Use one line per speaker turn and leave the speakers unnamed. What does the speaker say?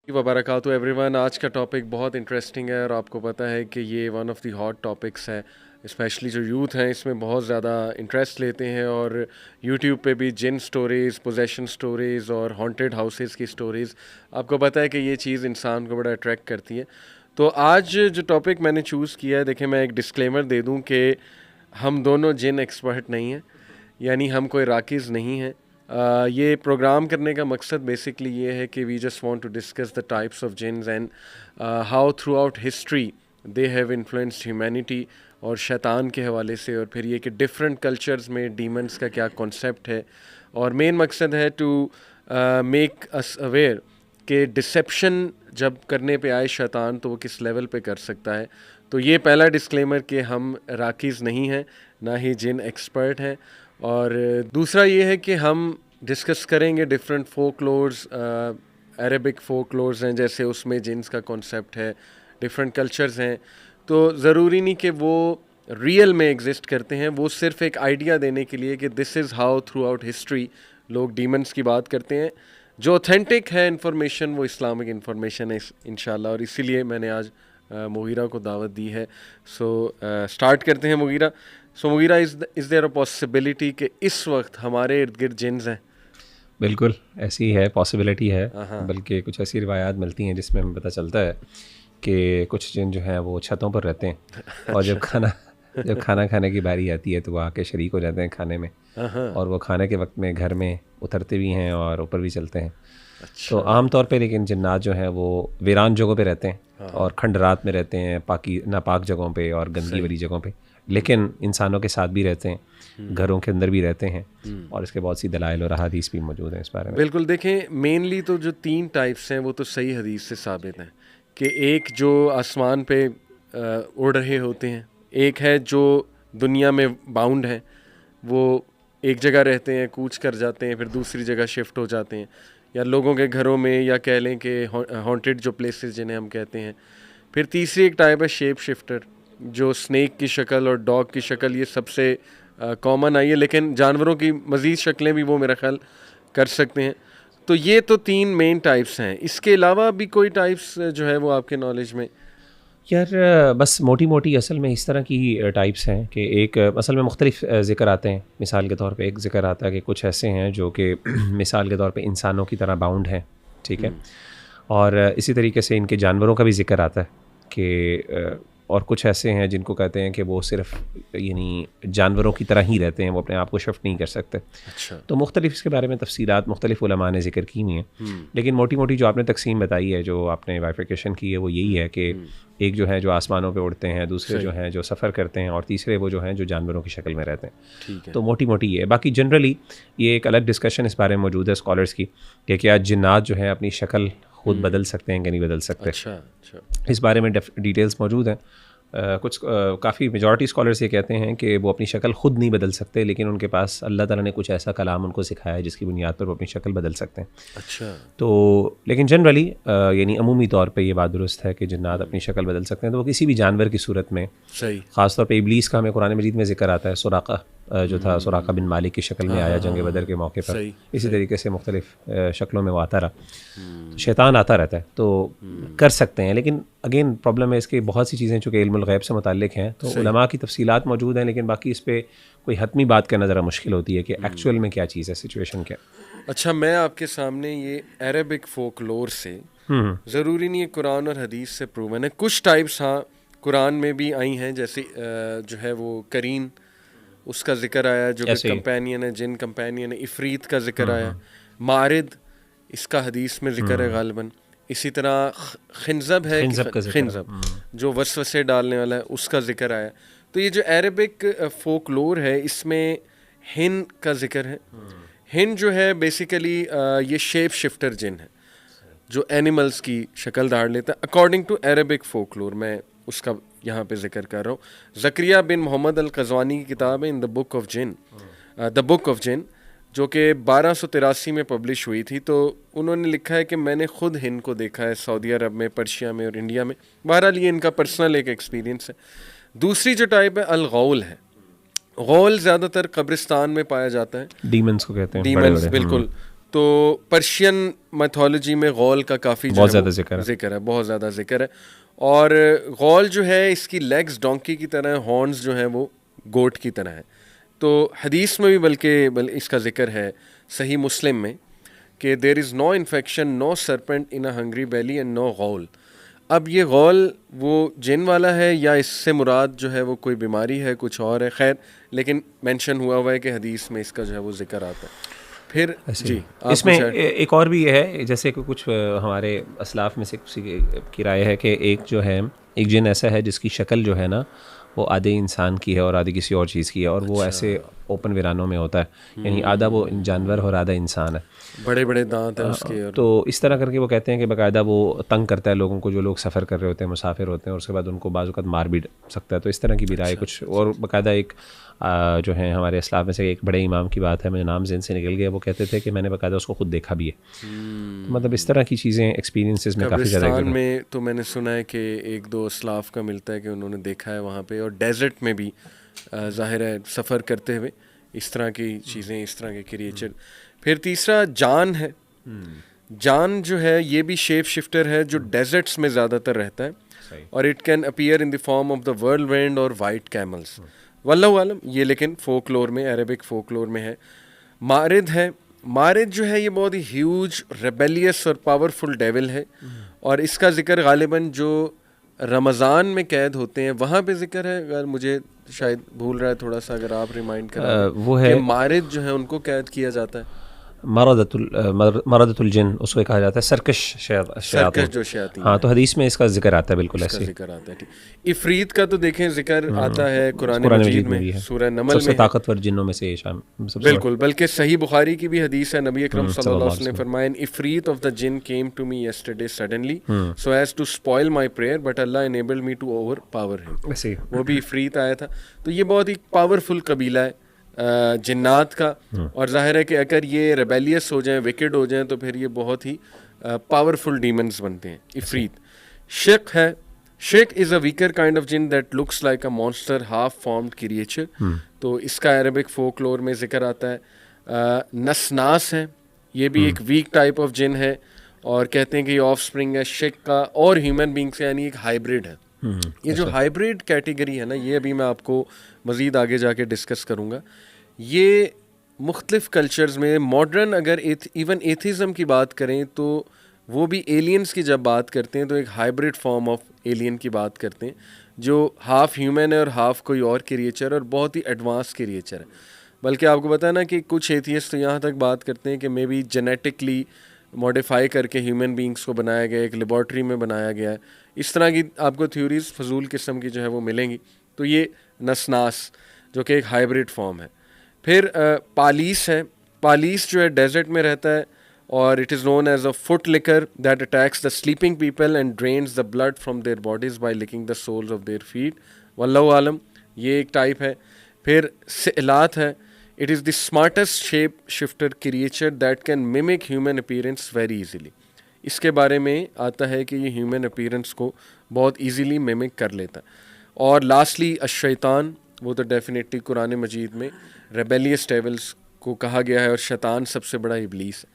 वबरकातुहू everyone. आज का topic बहुत इंटरेस्टिंग है और आपको पता है कि ये one of the hot topics है, स्पेशली जो यूथ हैं इसमें बहुत ज़्यादा इंटरेस्ट लेते हैं और यूट्यूब पे भी जिन स्टोरीज़, पोजेशन स्टोरीज़ और हॉन्टेड हाउसेस की स्टोरीज़, आपको पता है कि ये चीज़ इंसान को बड़ा अट्रैक्ट करती है। तो आज जो टॉपिक मैंने चूज़ किया है, देखिए मैं एक डिस्क्लेमर दे दूँ कि हम दोनों जिन एक्सपर्ट नहीं हैं, यानी हम कोई राकीज़ नहीं हैं। ये प्रोग्राम करने का मकसद बेसिकली ये है कि we just want to discuss the types of jinns and how throughout history they have influenced humanity, और शैतान के हवाले से, और फिर ये कि डिफरेंट कल्चर्स में डीमंस का क्या कॉन्सेप्ट है। और मेन मकसद है टू मेक अस अवेयर कि डिसेप्शन जब करने पे आए शैतान तो वो किस लेवल पे कर सकता है। तो ये पहला डिस्क्लेमर कि हम राकीज़ नहीं हैं, ना ही जिन एक्सपर्ट हैं। और दूसरा ये है कि हम डिस्कस करेंगे डिफरेंट फोकलोर्स, अरेबिक फोकलोर्स हैं जैसे, उसमें जिन्स का कॉन्सेप्ट है, डिफरेंट कल्चर्स हैं। तो ज़रूरी नहीं कि वो रियल में एग्जिस्ट करते हैं, वो सिर्फ एक आइडिया देने के लिए कि this is how throughout history लोग डीमंस की बात करते हैं। जो ऑथेंटिक है इन्फॉर्मेशन वो इस्लामिक इन्फॉर्मेशन है इंशाल्लाह, और इसीलिए मैंने आज मुगीरा को दावत दी है। सो स्टार्ट करते हैं Mughira. So Mughira, is there a possibility कि इस वक्त हमारे इर्द गिर्द जिन्स हैं?
बिल्कुल ऐसी है, पॉसिबिलिटी है। बल्कि कुछ ऐसी रिवायात मिलती हैं जिसमें हमें पता चलता है कि कुछ जिन जो हैं वो छतों पर रहते हैं और जब खाना खाने की बारी आती है तो वो आके शरीक हो जाते हैं खाने में, और वो खाने के वक्त में घर में उतरते भी हैं और ऊपर भी चलते हैं।
अच्छा।
तो आम तौर पे लेकिन जिन्नात जो हैं वो वीरान जगहों पे रहते हैं और खंडरात में रहते हैं, नापाक जगहों पे और गंदगी वाली जगहों पे, लेकिन इंसानों के साथ भी रहते हैं, घरों के अंदर भी रहते हैं, और इसके बहुत सी दलाइल और अहादीस भी मौजूद हैं इस बारे में।
बिल्कुल, देखें मेनली तो जो 3 टाइप्स हैं वो तो सही हदीस से साबित हैं कि एक जो आसमान पे उड़ रहे होते हैं, एक है जो दुनिया में बाउंड हैं, वो एक जगह रहते हैं, कूच कर जाते हैं, फिर दूसरी जगह शिफ्ट हो जाते हैं, या लोगों के घरों में, या कह लें कि हॉन्टेड जो प्लेसेस जिन्हें हम कहते हैं। फिर तीसरी एक टाइप है शेप शिफ्टर, जो स्नेक की शक्ल और डॉग की शक्ल, ये सबसे कॉमन आई है, लेकिन जानवरों की मज़ीद शक्लें भी वो मेरा ख्याल कर सकते हैं। तो ये तो 3 मेन टाइप्स हैं। इसके अलावा भी कोई टाइप्स जो है वो आपके नॉलेज में?
यार बस मोटी मोटी असल में इस तरह की टाइप्स हैं कि एक असल में मुख्तलिफ ज़िक्र आते हैं। मिसाल के तौर पे एक ज़िक्र आता है कि कुछ ऐसे हैं जो कि मिसाल के तौर पे इंसानों की तरह बाउंड हैं, ठीक है, और इसी तरीके से इनके जानवरों का भी ज़िक्र आता है कि और कुछ ऐसे हैं जिनको कहते हैं कि वो सिर्फ यानी जानवरों की तरह ही रहते हैं, वो अपने आप को शिफ्ट नहीं कर सकते।
अच्छा।
तो मुख्तलिफ इसके बारे में तफसीलात मुख्तलिफ उलमा ने ज़िक्र की हुई हैं, लेकिन मोटी मोटी जो आपने तकसीम बताई है, जो आपने बाइफिकेशन की है, वो यही है कि एक जो है जो आसमानों पे उड़ते हैं, दूसरे जो हैं जो सफ़र करते हैं, और तीसरे वो जो हैं जो जानवरों की शक्ल में रहते हैं।
ठीक है।
तो मोटी मोटी ये है। बाकी जनरली ये एक अलग डिस्कशन इस बारे में मौजूद है स्कॉलर्स की कि क्या जिन्नात जो हैं अपनी शक्ल खुद बदल सकते हैं कि नहीं बदल सकते।
अच्छा।
इस बारे में डिटेल्स मौजूद हैं। कुछ काफ़ी मेजॉरिटी स्कॉलर्स ये कहते हैं कि वो अपनी शक्ल ख़ुद नहीं बदल सकते, लेकिन उनके पास अल्लाह ताला ने कुछ ऐसा कलाम उनको सिखाया है जिसकी बुनियाद पर वो अपनी शक्ल बदल सकते हैं।
अच्छा।
तो लेकिन जनरली यानी अमूमी तौर पे ये बात दुरुस्त है कि जिन्नात अपनी शक्ल बदल सकते हैं, तो वो किसी भी जानवर की सूरत में।
सही।
ख़ास तौर पे इब्लीस का हमें कुरान मजीद में ज़िक्र आता है। सुराका जो था, सुराका बिन मालिक की शक्ल में आया जंग बदर के मौके पर। इसी तरीके से मुख्तलिफ शक्लों में वो आता रहा। शैतान आता रहता है, तो कर सकते हैं, लेकिन अगेन प्रॉब्लम है इसके बहुत सी चीज़ें चूँकि इल्मुल गैब से मुताल्लिक हैं, तो उलमा की तफसीलात मौजूद हैं, लेकिन बाकी इस पर कोई हतमी बात करना ज़रा मुश्किल होती है कि एक्चुअल में क्या चीज़ है, सिचुएशन क्या।
अच्छा, मैं आपके सामने ये अरेबिक फोकलोर से, ज़रूरी नहीं है कुरान और हदीस से प्रूवन है, कुछ टाइप्स हाँ कुरान में भी आई हैं, जैसे जो है वो करीन, उसका जिक्र आया जो कि कंपेनियन है, जिन कंपेनियन है। इफ़रीत का जिक्र आया। मारिद, इसका हदीस में जिक्र है गालिबन। इसी तरह खिंजब है, खिंजब जो वसवसे डालने वाला है, उसका जिक्र आया। तो ये जो अरेबिक फोकलोर है इसमें हिन का जिक्र है। हिन जो है बेसिकली ये शेप शिफ्टर जिन है जो एनिमल्स की शक्ल धार लेता है अकॉर्डिंग टू अरेबिक फोकलोर। मैं उसका यहाँ पे जिक्र कर रहा हूँ। ज़करिया बिन मोहम्मद अल क़ज़वानी की किताब है in the book of jinn, the book of jinn, जो कि 1283 में पब्लिश हुई थी। तो उन्होंने लिखा है कि मैंने ख़ुद हिंद को देखा है सऊदी अरब में, पर्शिया में और इंडिया में। बहरहाल ये इनका पर्सनल एक एक्सपीरियंस है। दूसरी जो टाइप है अल-गौल है। गौल ज़्यादातर कब्रिस्तान में पाया जाता है।
डीमंस को कहते हैं,
डीमंस, बिल्कुल। تو پرشین میتھولوجی میں غول کا کافی
بہت زیادہ
ذکر ہے، بہت زیادہ ذکر ہے. اور غول جو ہے اس کی لیگز ڈونکی کی طرح ہیں، ہارنز جو ہیں وہ گوٹ کی طرح ہیں. تو حدیث میں بھی بلکہ اس کا ذکر ہے صحیح مسلم میں کہ there is no infection no serpent in a hungry belly and no ghoul. اب یہ غول وہ جن والا ہے یا اس سے مراد جو ہے وہ کوئی بیماری ہے، کچھ اور ہے، خیر لیکن مینشن ہوا ہے کہ حدیث میں اس کا جو ہے وہ ذکر آتا ہے. پھر جی
اس میں ایک اور بھی یہ ہے، جیسے کہ کچھ ہمارے اسلاف میں سے کسی کی رائے ہے کہ ایک جو ہے ایک جن ایسا ہے جس کی شکل جو ہے نا وہ آدھے انسان کی ہے اور آدھی کسی اور چیز کی ہے، اور وہ ایسے اوپن ویرانوں میں ہوتا ہے، یعنی آدھا وہ جانور اور آدھا انسان ہے،
بڑے بڑے دانت ہیں اس کے.
تو اس طرح کر کے وہ کہتے ہیں کہ باقاعدہ وہ تنگ کرتا ہے لوگوں کو، جو لوگ سفر کر رہے ہوتے ہیں، مسافر ہوتے ہیں، اور اس کے بعد ان کو بعض اوقات مار بھی سکتا ہے. تو اس طرح کی بھی رائے کچھ، اور باقاعدہ ایک جو ہیں ہمارے اسلاف میں سے ایک بڑے امام کی بات ہے، مجھے نام ذہن سے نکل گیا، وہ کہتے تھے کہ میں نے باقاعدہ اس کو خود دیکھا بھی ہے. مطلب اس طرح کی چیزیں ایکسپیرینسز میں کافی زیادہ.
قبرستان میں تو میں نے سنا ہے کہ ایک دو اسلاف کا ملتا ہے کہ انہوں نے دیکھا ہے وہاں پہ، اور ڈیزرٹ میں بھی ظاہر ہے سفر کرتے ہوئے اس طرح کی چیزیں، اس طرح کے کریچر. پھر تیسرا جان ہے. جان جو ہے یہ بھی شیپ شفٹر ہے جو ڈیزرٹس میں زیادہ تر رہتا ہے، اور it can appear in the form of the whirlwind or white camels. واللہ عالم یہ لیکن فولکلور میں، عربک فولکلور میں ہے. مارد ہے. مارد جو ہے یہ بہت ہی ہیوج ریبیلیس اور پاورفل ڈیول ہے، اور اس کا ذکر غالباً جو رمضان میں قید ہوتے ہیں وہاں پہ ذکر ہے. اگر مجھے شاید بھول رہا ہے تھوڑا سا، اگر آپ ریمائنڈ کریں
وہ ہے
کہ مارد جو ہے ان کو قید کیا جاتا ہے.
مردۃ الجن اس کو کہا جاتا ہے، سرکش
جو شیاطین.
ہاں، تو حدیث میں اس کا ذکر آتا ہے، بالکل ایسے
ذکر آتا ہے. عفریت کا تو دیکھیں ذکر آتا ہے قرآن مجید میں، سورہ نمل میں،
سب سے طاقتور جنوں میں سے
بالکل. بلکہ صحیح بخاری کی بھی حدیث ہے، نبی اکرم صلی اللہ علیہ وسلم نے فرمایا عفریت آف دا جن came to me yesterday suddenly so as to spoil my prayer but Allah enabled me to overpower him. وہ بھی عفریت آیا تھا. تو یہ بہت ہی پاورفل قبیلہ ہے جنات کا، اور ظاہر ہے کہ اگر یہ ریبیلیس ہو جائیں، وکڈ ہو جائیں، تو پھر یہ بہت ہی پاورفل ڈیمنز بنتے ہیں. عفریت. شق ہے. شق از اے ویکر کائنڈ آف جن that looks like a monster half formed creature. تو اس کا عربک فولکلور میں ذکر آتا ہے. نسناس ہے، یہ بھی ایک ویک ٹائپ آف جن ہے، اور کہتے ہیں کہ یہ آف اسپرنگ ہے شق کا اور ہیومن بینگ سے، یعنی ایک ہائیبرڈ ہے. یہ جو ہائیبرڈ کیٹیگری ہے نا، یہ ابھی میں آپ کو مزید آگے جا کے ڈسکس کروں گا. یہ مختلف کلچرز میں ماڈرن، اگر ایون ایتھیزم کی بات کریں تو وہ بھی ایلینز کی جب بات کرتے ہیں تو ایک ہائیبرڈ فارم آف ایلین کی بات کرتے ہیں، جو ہاف ہیومن ہے اور ہاف کوئی اور کریچر، اور بہت ہی ایڈوانس کریچر ہے. بلکہ آپ کو پتہ ہے نا کہ کچھ ایتھیسٹ تو یہاں تک بات کرتے ہیں کہ مے بی جینیٹکلی ماڈیفائی کر کے ہیومن بینگس کو بنایا گیا، ایک لیبارٹری میں بنایا گیا ہے. اس طرح کی آپ کو تھیوریز فضول قسم کی جو ہے وہ ملیں گی. تو یہ نسناس جو کہ ایک ہائیبرڈ فارم ہے. پھر پالیس ہے. پالیس جو ہے ڈیزرٹ میں رہتا ہے، اور it is known as a foot licker that attacks the sleeping people and drains the blood from their bodies by licking the soles of their feet. واللہ عالم یہ ایک ٹائپ ہے. پھر سئلات ہے. It is the smartest shape shifter creature that can mimic human appearance very easily. اس کے بارے میں آتا ہے کہ یہ ہیومن اپیرنس کو بہت ایزیلی ممک کر لیتا ہے. اور لاسٹلی الشیطان، وہ تو ڈیفینیٹلی قرآن مجید میں ریبیلیس ڈیولز کو کہا گیا ہے، اور شیطان سب سے بڑا ابلیس ہے.